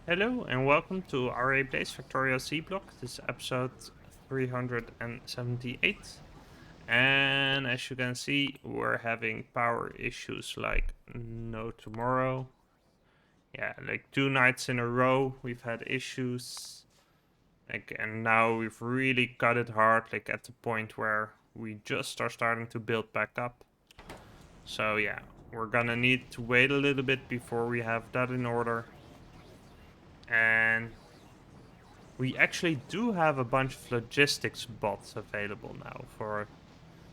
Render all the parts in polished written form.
Hello and welcome to Aurei Factorio Seablock. This is episode 378. And as you can see, we're having power issues like no tomorrow. Yeah, like 2 nights in a row we've had issues. And now we've really got it hard, like at the point where we just are starting to build back up. So yeah, we're gonna need to wait a little bit before we have that in order. And we actually do have a bunch of logistics bots available now for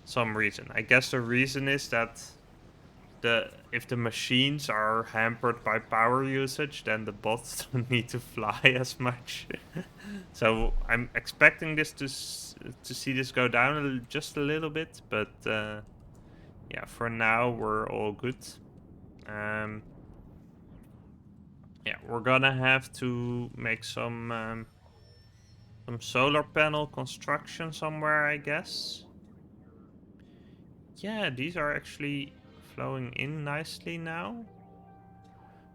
some reason. I guess the reason is that if the machines are hampered by power usage, then the bots don't need to fly as much. So I'm expecting this to see this go down just a little bit, but yeah, for now we're all good. Yeah, we're gonna have to make some solar panel construction somewhere, I guess. Yeah, these are actually flowing in nicely now,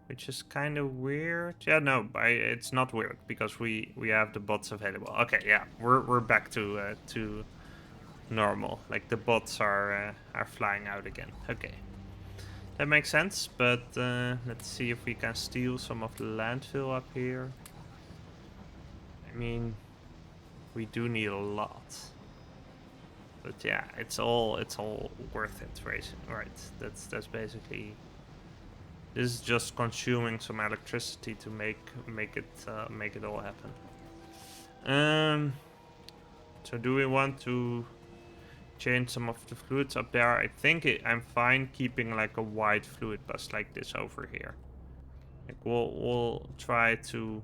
which is kind of weird. Yeah, no, it's not weird because we have the bots available. Okay, yeah, we're back to normal. Like the bots are flying out again. Okay, that makes sense. But let's see if we can steal some of the landfill up here. I mean, we do need a lot. But yeah, it's all worth it, right? That's basically. This is just consuming some electricity to make it all happen. So do we want to change some of the fluids up there? I think I'm fine keeping like a wide fluid bus like this over here. Like we'll try to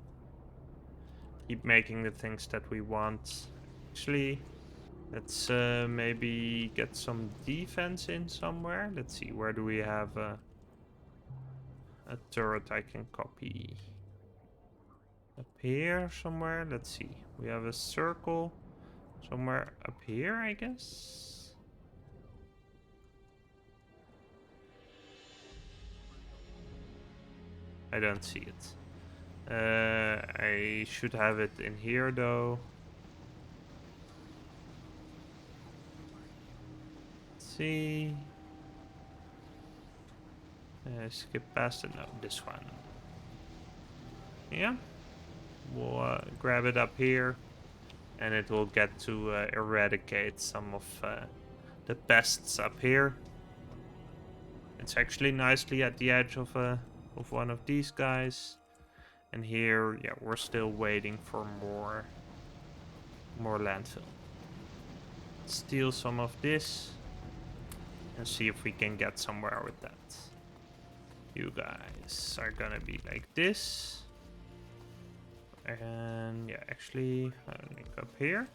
keep making the things that we want. Actually, let's maybe get some defense in somewhere. Let's see, where do we have a turret I can copy? Up here somewhere. Let's see. We have a circle somewhere up here, I guess. I don't see it. I should have it in here though. Let's see. Skip past it. No, this one. Yeah. We'll grab it up here. And it will get to eradicate some of the pests up here. It's actually nicely at the edge of one of these guys. And here, yeah, we're still waiting for more landfill. Steal some of this and see if we can get somewhere with that. You guys are gonna be like this. And yeah, actually, I'll make up here.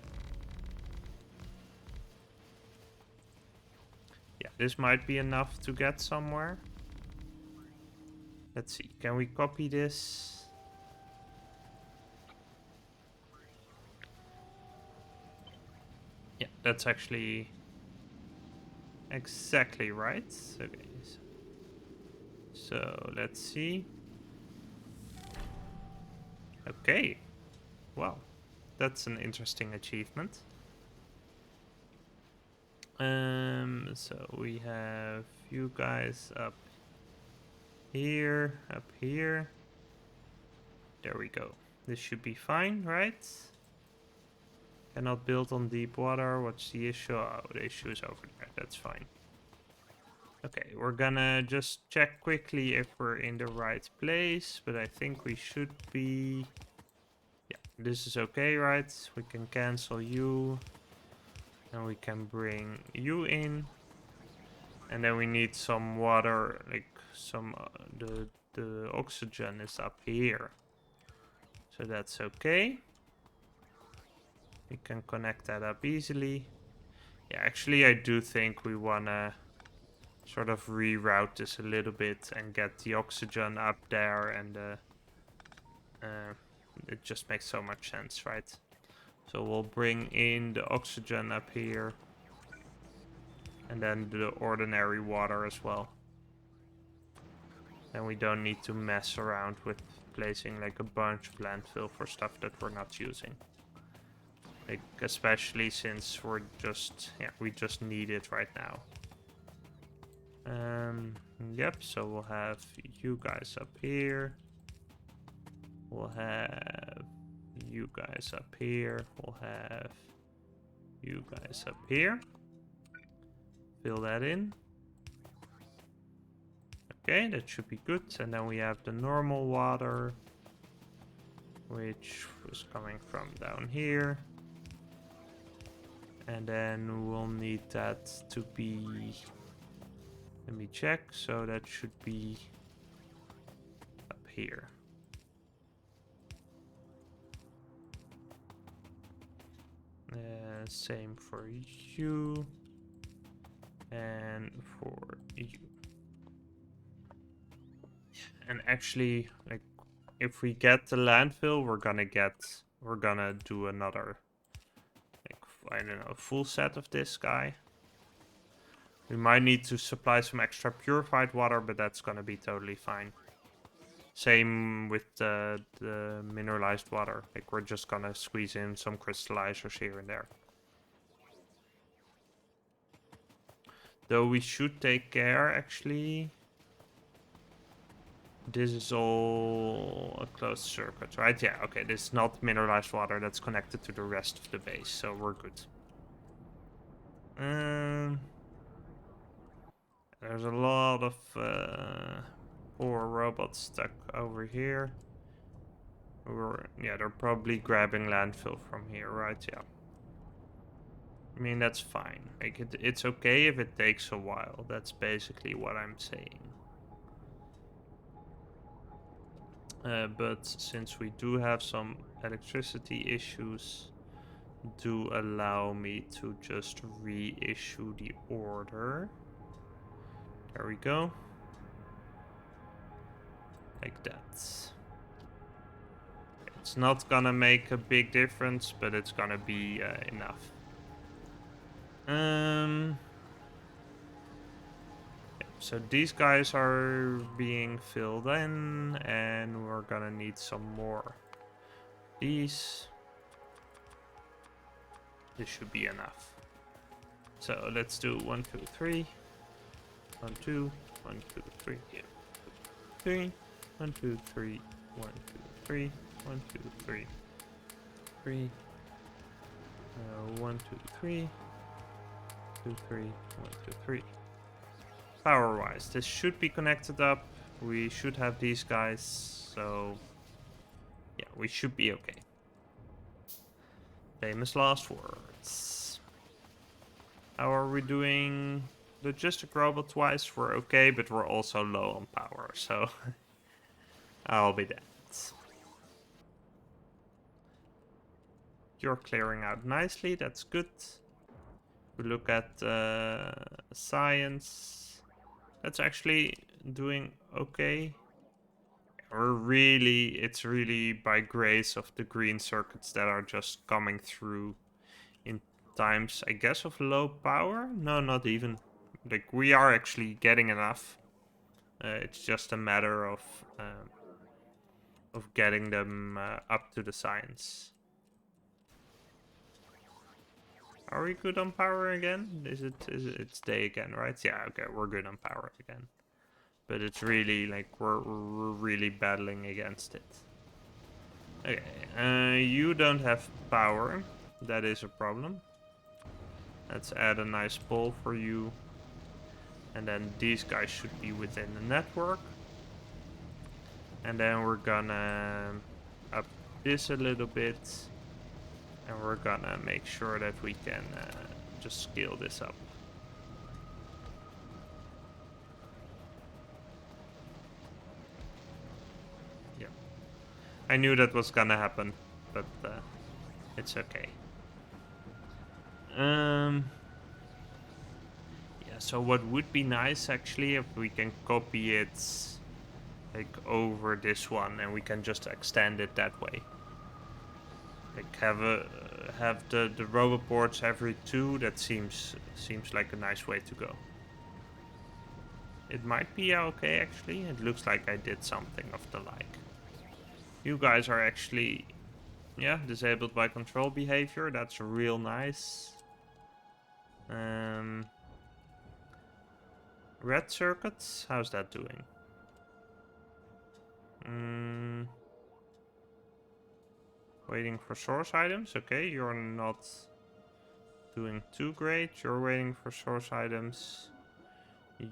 Yeah, this might be enough to get somewhere. Let's see, can we copy this? Yeah, that's actually exactly right. Okay, so let's see. Okay, well, that's an interesting achievement. So we have you guys up here. There we go. This should be fine, right? Cannot build on deep water. What's the issue? Oh, the issue is over there. That's fine. Okay, we're gonna just check quickly if we're in the right place, but I think we should be. Yeah, this is okay, right? We can cancel you. And we can bring you in. And then we need some water, like some, the oxygen is up here. So that's okay. We can connect that up easily. Yeah, actually I do think we wanna sort of reroute this a little bit and get the oxygen up there, and it just makes so much sense, right? So we'll bring in the oxygen up here. And then the ordinary water as well. And we don't need to mess around with placing like a bunch of landfill for stuff that we're not using. Like, especially since we're just, yeah, we just need it right now. Yep, so we'll have you guys up here. We'll have you guys up here. We'll have you guys up here. Fill that in. Okay, that should be good. And then we have the normal water, which was coming from down here. And then we'll need that to be, let me check, so that should be up here. Same for you and for you. And actually, like, if we get the landfill, we're gonna do another, like, I don't know, full set of this guy. We might need to supply some extra purified water, but that's gonna be totally fine. Same with the mineralized water. Like, we're just gonna squeeze in some crystallizers here and there. Though we should take care, actually. This is all a closed circuit, right? Yeah, okay, this is not mineralized water that's connected to the rest of the base, so we're good. There's a lot of poor robots stuck over here. Yeah, they're probably grabbing landfill from here, right? Yeah. I mean, that's fine. Like, it's okay if it takes a while. That's basically what I'm saying. But since we do have some electricity issues, do allow me to just reissue the order. There we go. Like that. It's not gonna make a big difference, but it's gonna be enough. So these guys are being filled in, and we're gonna need some more. These. This should be enough. So let's do 1, 2, 3. 1, 2, 1, 2, 3. 3. 1, 2, 3. 1, 2, 3. 1, 2, 3. 3. 1, 2, 3. 2, 3. 1, 2, 3. Power-wise, this should be connected up. We should have these guys, so yeah, we should be okay. Famous last words. How are we doing? Logistic robot-wise, we're okay, but we're also low on power, so I'll be dead. You're clearing out nicely, that's good. We look at science. That's actually doing okay. It's really by grace of the green circuits that are just coming through in times, I guess, of low power. No, not even. Like, we are actually getting enough. It's just a matter of getting them up to the science. Are we good on power again? It's day again, right? Yeah, okay, we're good on power again. But it's really, like, we're really battling against it. Okay, you don't have power. That is a problem. Let's add a nice pole for you. And then these guys should be within the network. And then we're gonna up this a little bit. And we're gonna make sure that we can just scale this up. Yep. I knew that was gonna happen, but it's okay. Yeah, so what would be nice actually if we can copy it like over this one and we can just extend it that way. Like have the robot boards every 2. That seems like a nice way to go. It might be okay, actually. It looks like I did something of the like. You guys are actually, yeah, disabled by control behavior. That's real nice. Red circuits, how's that doing? Waiting for source items. Okay, you're not doing too great. You're waiting for source items.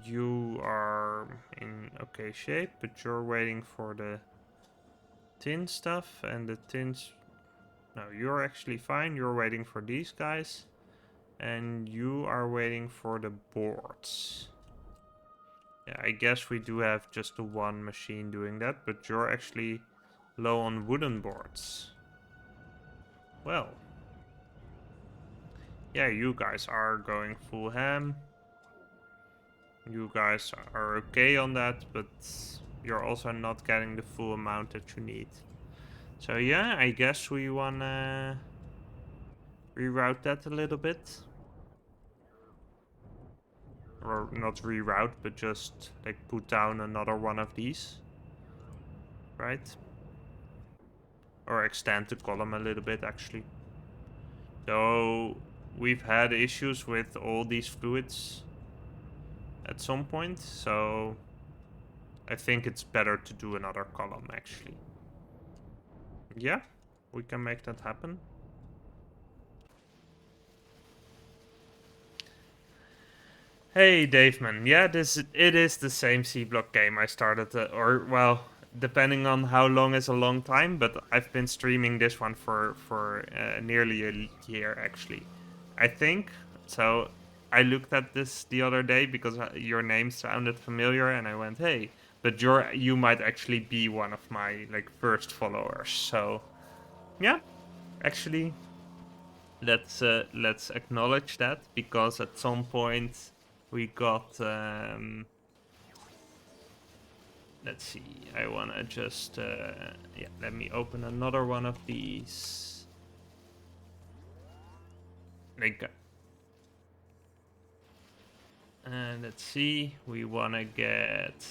You are in okay shape, but you're waiting for the tin stuff, and the tins... No, you're actually fine. You're waiting for these guys. And you are waiting for the boards. Yeah, I guess we do have just the one machine doing that, but you're actually low on wooden boards. Well. Yeah, you guys are going full ham. You guys are okay on that, but you're also not getting the full amount that you need. So yeah, I guess we wanna reroute that a little bit. Or not reroute, but just like put down another one of these. Right? Or extend the column a little bit, actually. So we've had issues with all these fluids at some point, so I think it's better to do another column, actually. Yeah, we can make that happen. Hey, Daveman. Yeah, it is the same Seablock game I started, or well, depending on how long is a long time, but I've been streaming this one for nearly a year, actually. I think so. I looked at this the other day because your name sounded familiar, and I went, "Hey," but you might actually be one of my like first followers. So yeah, actually, let's acknowledge that, because at some point we got let's see, I wanna just yeah, let me open another one of these. Like let's see, we wanna get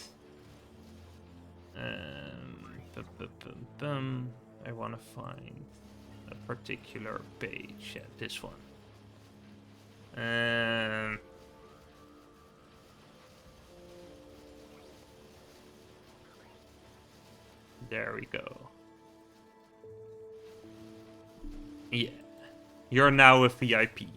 I wanna find a particular page. Yeah, this one. There we go. Yeah, you're now a VIP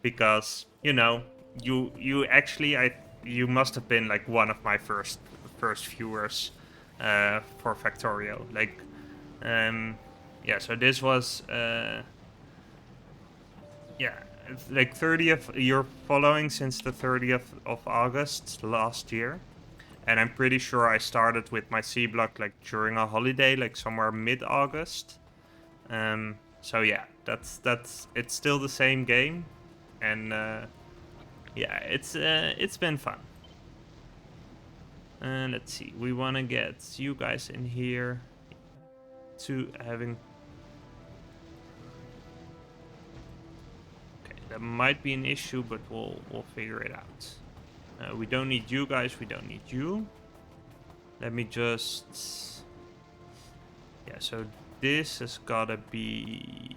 because you actually you must have been like one of my first viewers for Factorio. Like, yeah. So this was yeah, it's like 30th. You're following since the 30th of August last year. And I'm pretty sure I started with my Seablock like during a holiday, like somewhere mid-August. So yeah, that's it's still the same game, and yeah, it's been fun. And let's see, we want to get you guys in here to having. Okay, that might be an issue, but we'll figure it out. We don't need you guys. We don't need you. Let me just. Yeah, so this has gotta be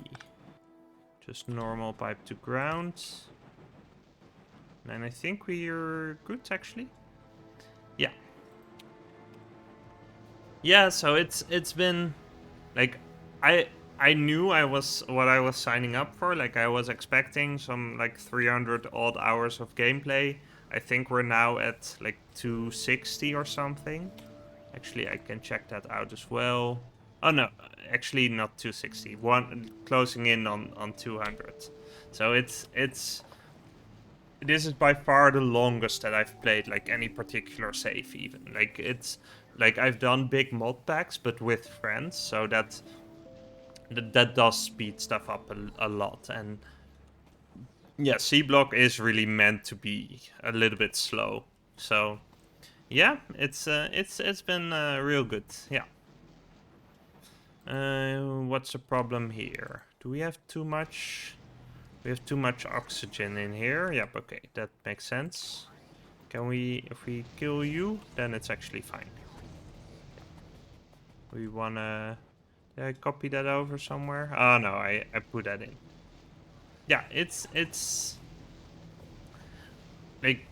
just normal pipe to ground. And I think we're good, actually. Yeah. Yeah, so it's been like I knew I was what I was signing up for. Like, I was expecting some like 300 odd hours of gameplay. I think we're now at like 260 or something. Actually, I can check that out as well. Oh no, actually not 260. One closing in on 200. So this is by far the longest that I've played like any particular save, even. Like, it's like I've done big mod packs, but with friends, so that does speed stuff up a lot. And yeah, Seablock is really meant to be a little bit slow. So yeah, it's been real good. Yeah. What's the problem here? Do we have too much? We have too much oxygen in here. Yep. Okay, that makes sense. Can we, if we kill you, then it's actually fine. We wanna, did I copy that over somewhere? Oh no, I put that in. Yeah, it's like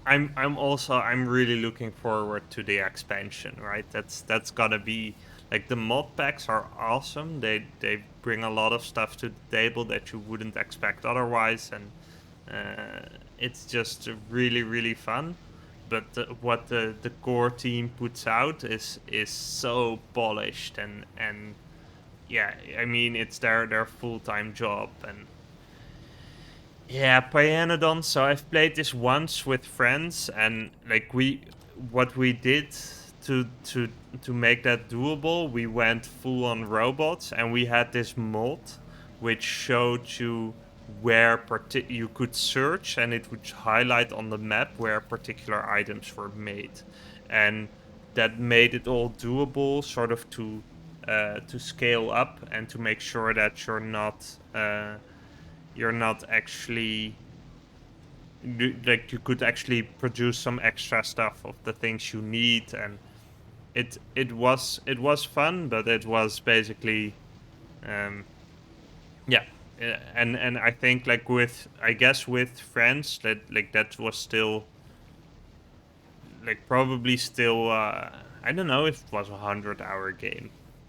I'm really looking forward to the expansion, right? That's gotta be like the mod packs are awesome. They bring a lot of stuff to the table that you wouldn't expect otherwise, and it's just really fun. But what the core team puts out is so polished and yeah, I mean it's their full-time job. And yeah, Pyanodon. So I've played this once with friends, and like what we did to to to make that doable, we went full on robots, and we had this mod which showed you where you could search, and it would highlight on the map where particular items were made, and that made it all doable, sort of to scale up and to make sure that you're not actually like you could actually produce some extra stuff of the things you need. And it was fun, but it was basically um yeah. And I think like with, I guess with friends, that like that was still like probably still I don't know if it was 100-hour game.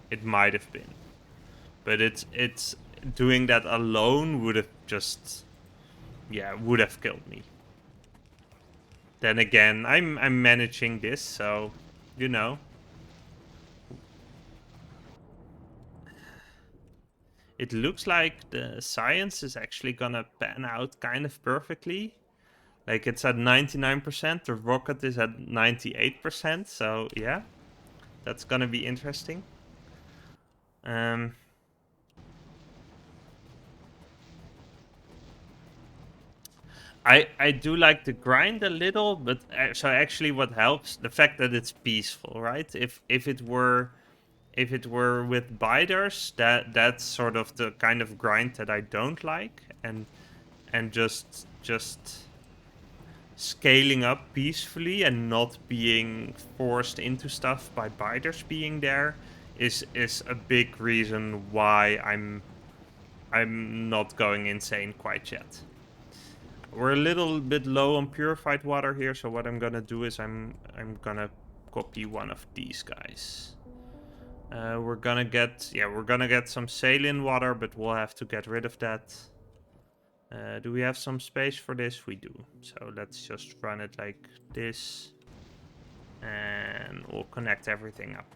It might have been, but it's doing that alone would have just, yeah, would have killed me. Then again, I'm managing this, so you know. It looks like the science is actually gonna pan out kind of perfectly. Like it's at 99%, the rocket is at 98%, so yeah, that's gonna be interesting. Um, I do like the grind a little, but so actually what helps, the fact that it's peaceful, right? If it were with biters, that's sort of the kind of grind that I don't like, and just scaling up peacefully and not being forced into stuff by biters being there is a big reason why I'm not going insane quite yet. We're a little bit low on purified water here, so what I'm gonna do is I'm gonna copy one of these guys. We're gonna get some saline water, but we'll have to get rid of that. Do we have some space for this? We do. So let's just run it like this, and we'll connect everything up.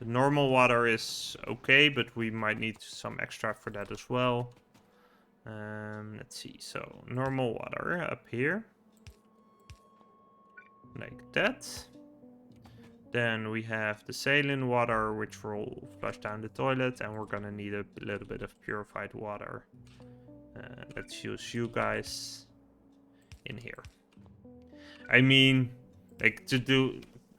The normal water is okay, but we might need some extra for that as well. Let's see. So normal water up here, like that. Then we have the saline water, which will flush down the toilet, and we're gonna need a little bit of purified water. Let's use you guys in here. I mean, like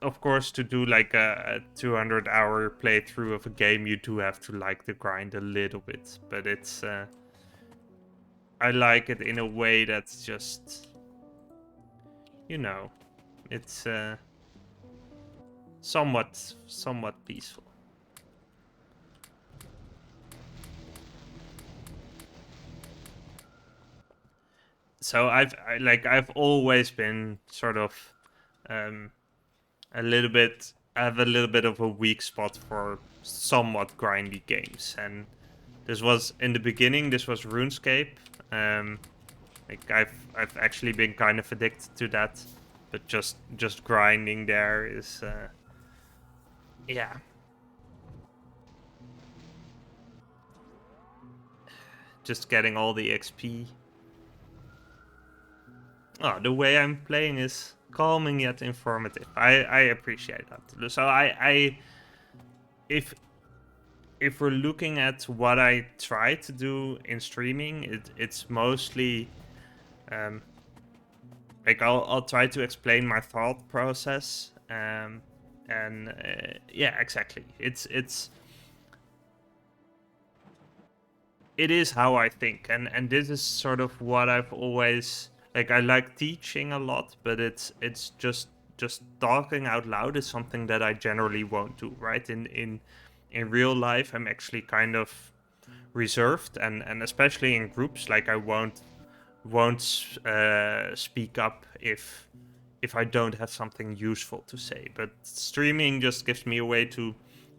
of course, to do like a 200-hour playthrough of a game, you do have to like the grind a little bit, but I like it in a way that's just, you know, it's somewhat peaceful. So I've always been sort of um a little bit, I have a little bit of a weak spot for somewhat grindy games, and this was in the beginning. This was RuneScape. Like I've actually been kind of addicted to that, but just grinding there is yeah, just getting all the XP. Oh, the way I'm playing is calming yet informative. I appreciate that. So I if we're looking at what I try to do in streaming, it's mostly um, like I'll try to explain my thought process, and yeah, exactly. It is how I think, and this is sort of what I've always like I like teaching a lot, but it's just talking out loud is something that I generally won't do, right? In real life, I'm actually kind of reserved, and especially in groups, like I won't speak up if I don't have something useful to say. But streaming just gives me a way to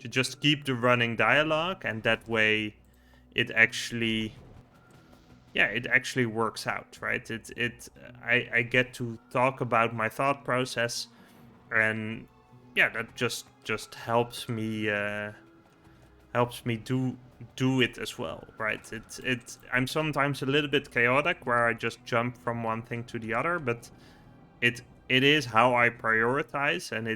just keep the running dialogue, and that way it actually it actually works out, right? I get to talk about my thought process, and yeah, that just helps me do it as well, right? It's I'm sometimes a little bit chaotic where I just jump from one thing to the other, but it it is how I prioritize, and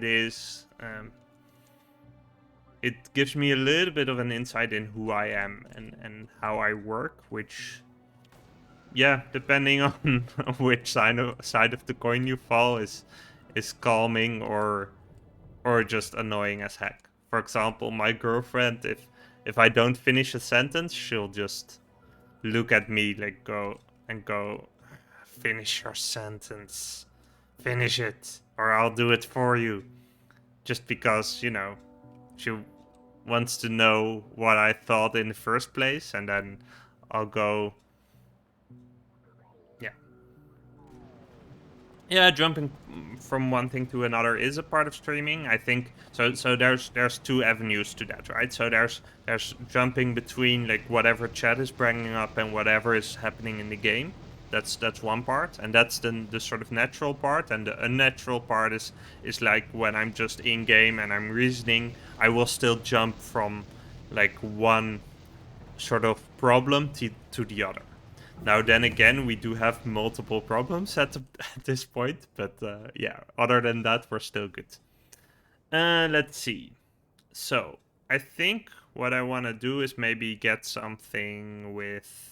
it gives me a little bit of an insight in who I am and how I work, which, yeah, depending on which side of the coin you fall, is calming or just annoying as heck. For example, my girlfriend, if I don't finish a sentence, she'll just look at me like go, finish your sentence, finish it, or I'll do it for you. Just because, she wants to know what I thought in the first place, and then I'll go, yeah. Yeah, jumping from one thing to another is a part of streaming. I think so. So there's two avenues to that, right? So there's jumping between like whatever chat is bringing up and whatever is happening in the game. That's one part, and that's the sort of natural part. And the unnatural part is like when I'm just in game and I'm reasoning, I will still jump from like one sort of problem to the other. Now, then again, we do have multiple problems at this point, but yeah, other than that, we're still good. Let's see. So, I think what I want to do is maybe get something with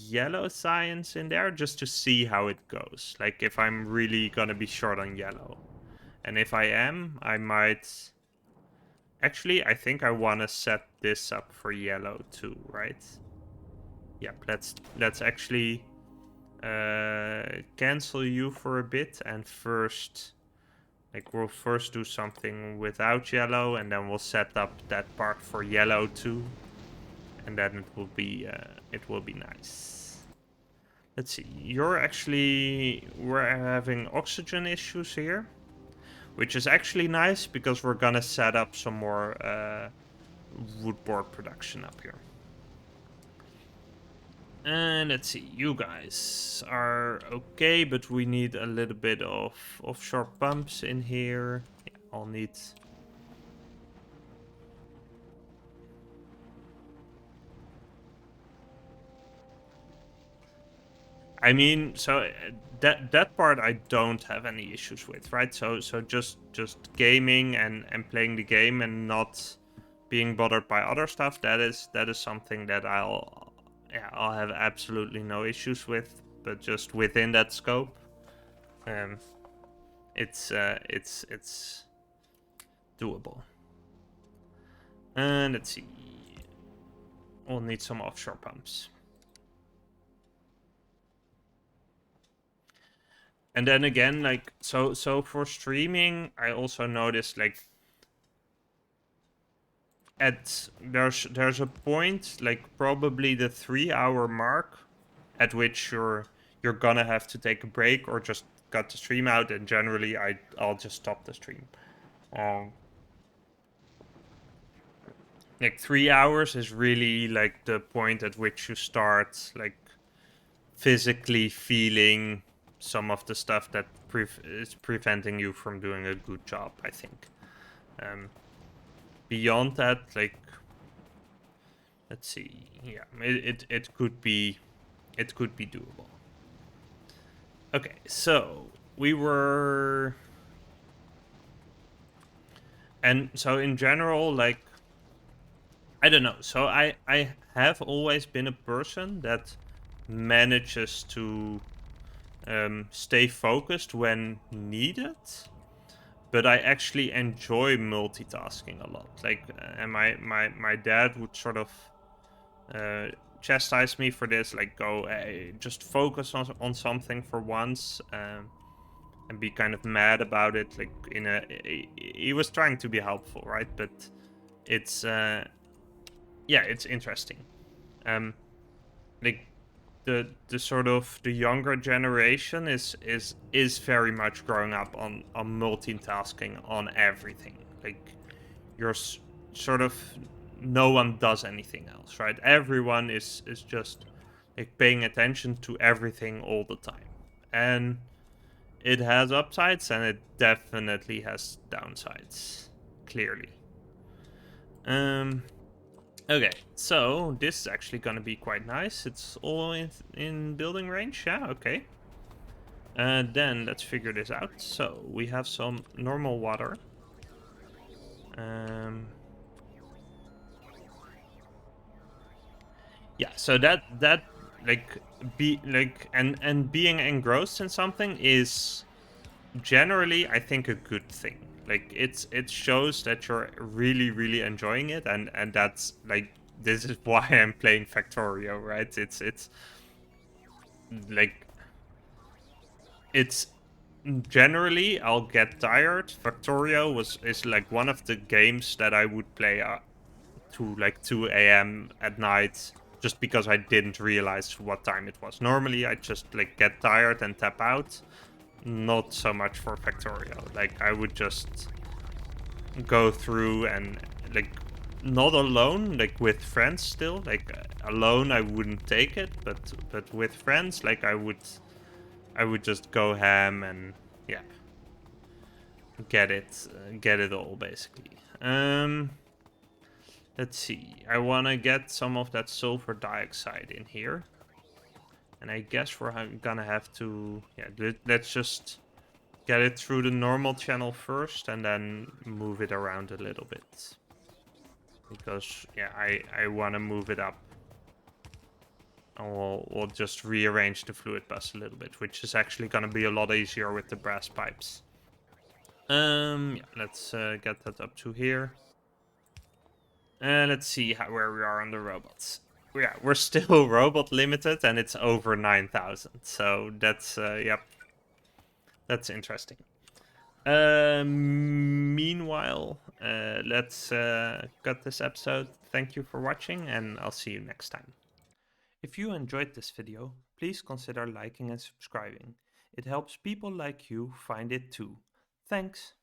yellow science in there just to see how it goes. Like, if I'm really going to be short on yellow. And if I am, I might... Actually, I think I want to set this up for yellow too, right? Yeah, let's actually cancel you for a bit, and first, like, we'll first do something without yellow, and then we'll set up that part for yellow too, and then it will be nice. Let's see. We're having oxygen issues here, which is actually nice because we're gonna set up some more wood board production up here. And let's see, you guys are okay, but we need a little bit of offshore pumps in here. Yeah, I'll need... I mean, so that part I don't have any issues with, right? So just gaming and playing the game and not being bothered by other stuff, that is something that I'll have absolutely no issues with. But just within that scope, it's doable. And let's see, we'll need some offshore pumps. And then again, like, so for streaming, I also noticed, like, there's a point, like probably the 3-hour mark, at which you're gonna have to take a break or just cut the stream out, and generally I'll just stop the stream. Like 3 hours is really like the point at which you start like physically feeling some of the stuff that is preventing you from doing a good job, I think. Beyond that, like, let's see, yeah, it could be doable. Okay, so we were, and so in general, like, I don't know. So I have always been a person that manages to stay focused when needed, but I actually enjoy multitasking a lot. Like, and my dad would sort of chastise me for this. Like, go, just focus on something for once, and be kind of mad about it. Like, he was trying to be helpful, right? But it's yeah, it's interesting. Like, the sort of the younger generation is very much growing up on multitasking on everything. Like, you're sort of, no one does anything else, right? Everyone is just like paying attention to everything all the time, and it has upsides and it definitely has downsides, clearly. Okay, so this is actually gonna be quite nice. It's all in building range. Yeah, okay. Then let's figure this out. So we have some normal water. Yeah, so that like be like and being engrossed in something is generally, I think, a good thing. Like, it shows that you're really really enjoying it, and that's like, this is why I'm playing Factorio, right? It's like, it's generally, I'll get tired. Factorio is like one of the games that I would play to like 2 a.m. at night, just because I didn't realize what time it was. Normally, I just like get tired and tap out. Not so much for Factorio. Like, I would just go through and like, not alone, like with friends still. Like, alone I wouldn't take it, but with friends, like, I would just go ham and yeah, get it all basically. Let's see. I want to get some of that sulfur dioxide in here. And I guess we're gonna have to, yeah, let's just get it through the normal channel first and then move it around a little bit. Because, yeah, I want to move it up. And we'll just rearrange the fluid bus a little bit, which is actually gonna be a lot easier with the brass pipes. Yeah, let's get that up to here. And let's see where we are on the robots. Yeah, we're still robot limited, and it's over 9,000. So that's, yep, that's interesting. Meanwhile, let's cut this episode. Thank you for watching, and I'll see you next time. If you enjoyed this video, please consider liking and subscribing. It helps people like you find it too. Thanks!